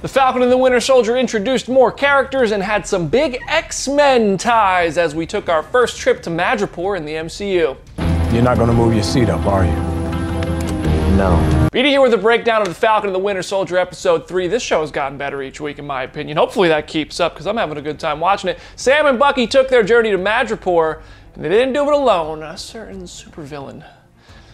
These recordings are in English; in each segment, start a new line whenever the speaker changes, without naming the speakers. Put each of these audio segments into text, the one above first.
The Falcon and the Winter Soldier introduced more characters and had some big X-Men ties as we took our first trip to Madripoor in the MCU.
You're not gonna move your seat up, are you? No.
Beatty here with a breakdown of the Falcon and the Winter Soldier episode 3. This show has gotten better each week in my opinion. Hopefully that keeps up because I'm having a good time watching it. Sam and Bucky took their journey to Madripoor and they didn't do it alone. A certain supervillain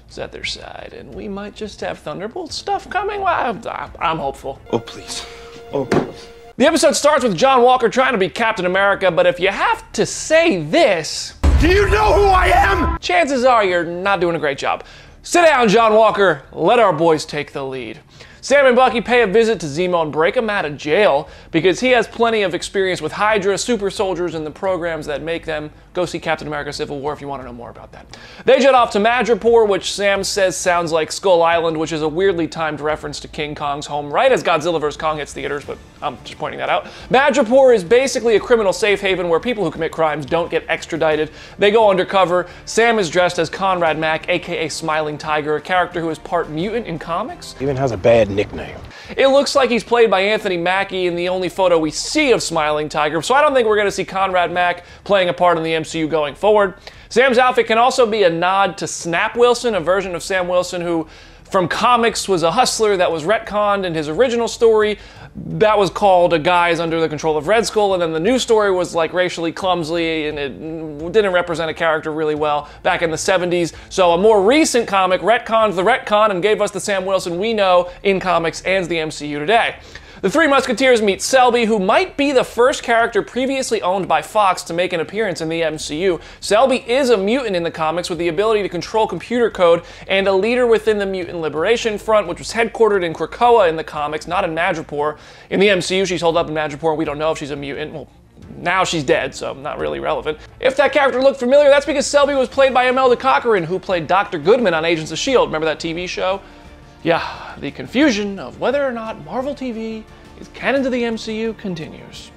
is at their side and we might just have Thunderbolts stuff coming. Well, I'm hopeful.
Oh, please. Oh, please.
The episode starts with John Walker trying to be Captain America, but if you have to say this,
do you know who I am?
Chances are you're not doing a great job. Sit down, John Walker. Let our boys take the lead. Sam and Bucky pay a visit to Zemo and break him out of jail because he has plenty of experience with Hydra, super soldiers, and the programs that make them. Go see Captain America Civil War if you want to know more about that. They jet off to Madripoor, which Sam says sounds like Skull Island, which is a weirdly timed reference to King Kong's home right as Godzilla vs. Kong hits theaters, but I'm just pointing that out. Madripoor is basically a criminal safe haven where people who commit crimes don't get extradited. They go undercover. Sam is dressed as Conrad Mack, aka Smiling Tiger, a character who is part mutant in comics.
Even has a bad nickname.
It looks like he's played by Anthony Mackie in the only photo we see of Smiling Tiger, so I don't think we're going to see Conrad Mack playing a part in the MCU going forward. Sam's outfit can also be a nod to Snap Wilson, a version of Sam Wilson who from comics was a hustler that was retconned in his original story. That was called A Guys Under the Control of Red Skull, and then the new story was like racially clumsy and it didn't represent a character really well back in the 70s. So a more recent comic retconned the retcon and gave us the Sam Wilson we know in comics and the MCU today. The Three Musketeers meet Selby, who might be the first character previously owned by Fox to make an appearance in the MCU. Selby is a mutant in the comics with the ability to control computer code and a leader within the Mutant Liberation Front, which was headquartered in Krakoa in the comics, not in Madripoor. In the MCU, she's holed up in Madripoor. We don't know if she's a mutant. Well, now she's dead, so not really relevant. If that character looked familiar, that's because Selby was played by Imelda Cochran, who played Dr. Goodman on Agents of S.H.I.E.L.D. Remember that TV show? Yeah, the confusion of whether or not Marvel TV is canon to the MCU continues.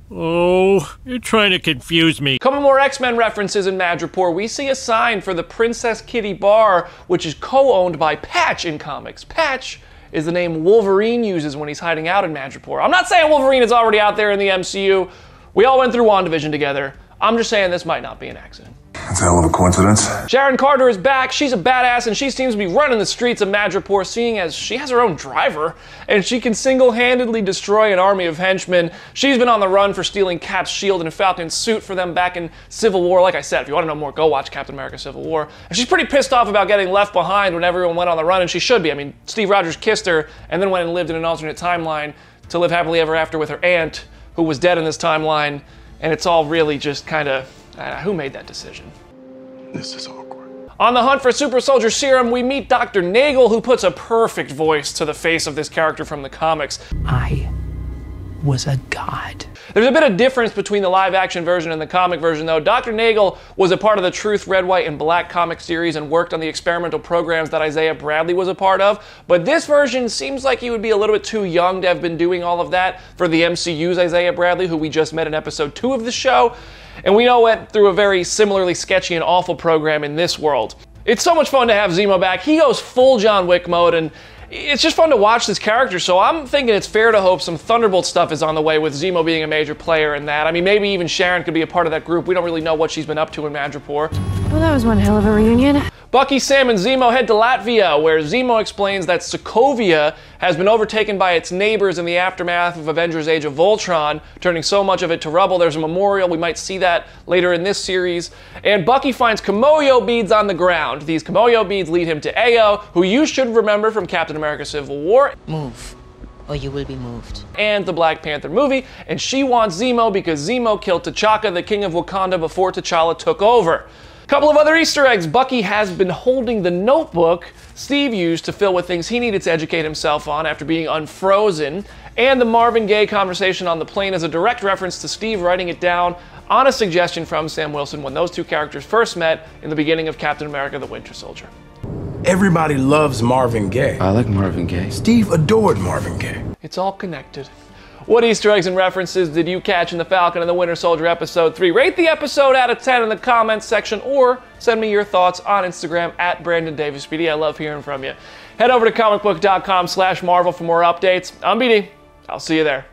Oh, you're trying to confuse me.
Couple more X-Men references in Madripoor. We see a sign for the Princess Kitty Bar, which is co-owned by Patch in comics. Patch is the name Wolverine uses when he's hiding out in Madripoor. I'm not saying Wolverine is already out there in the MCU. We all went through WandaVision together. I'm just saying this might not be an accident.
That's a hell of a coincidence.
Sharon Carter is back. She's a badass and she seems to be running the streets of Madripoor, seeing as she has her own driver and she can single-handedly destroy an army of henchmen. She's been on the run for stealing Cap's shield and a Falcon's suit for them back in Civil War. Like I said, if you want to know more, go watch Captain America Civil War. And she's pretty pissed off about getting left behind when everyone went on the run, and she should be. I mean, Steve Rogers kissed her and then went and lived in an alternate timeline to live happily ever after with her aunt, who was dead in this timeline, and it's all really just kind of, who made that decision?
This is awkward.
On the hunt for super soldier serum, we meet Dr. Nagel, who puts a perfect voice to the face of this character from the comics.
I was a god.
There's a bit of difference between the live action version and the comic version though. Dr. Nagel was a part of the Truth, Red, White, and Black comic series and worked on the experimental programs that Isaiah Bradley was a part of, but this version seems like he would be a little bit too young to have been doing all of that for the MCU's Isaiah Bradley, who we just met in episode 2 of the show. And we know went through a very similarly sketchy and awful program in this world. It's so much fun to have Zemo back. He goes full John Wick mode, and it's just fun to watch this character, so I'm thinking it's fair to hope some Thunderbolt stuff is on the way with Zemo being a major player in that. I mean, maybe even Sharon could be a part of that group. We don't really know what she's been up to in Madripoor.
Well, that was one hell of a reunion.
Bucky, Sam, and Zemo head to Latvia, where Zemo explains that Sokovia has been overtaken by its neighbors in the aftermath of Avengers Age of Voltron, turning so much of it to rubble. There's a memorial. We might see that later in this series. And Bucky finds Kimoyo beads on the ground. These Kimoyo beads lead him to Ao, who you should remember from Captain America Civil War.
Move, or you will be moved.
And the Black Panther movie. And she wants Zemo because Zemo killed T'Chaka, the king of Wakanda, before T'Challa took over. Couple of other Easter eggs. Bucky has been holding the notebook Steve used to fill with things he needed to educate himself on after being unfrozen. And the Marvin Gaye conversation on the plane is a direct reference to Steve writing it down on a suggestion from Sam Wilson when those two characters first met in the beginning of Captain America: The Winter Soldier.
Everybody loves Marvin Gaye.
I like Marvin Gaye.
Steve adored Marvin Gaye.
It's all connected. What Easter eggs and references did you catch in the Falcon and the Winter Soldier episode 3? Rate the episode out of 10 in the comments section, or send me your thoughts on Instagram at BrandonDavisPD. I love hearing from you. Head over to Comicbook.com/Marvel for more updates. I'm BD. I'll see you there.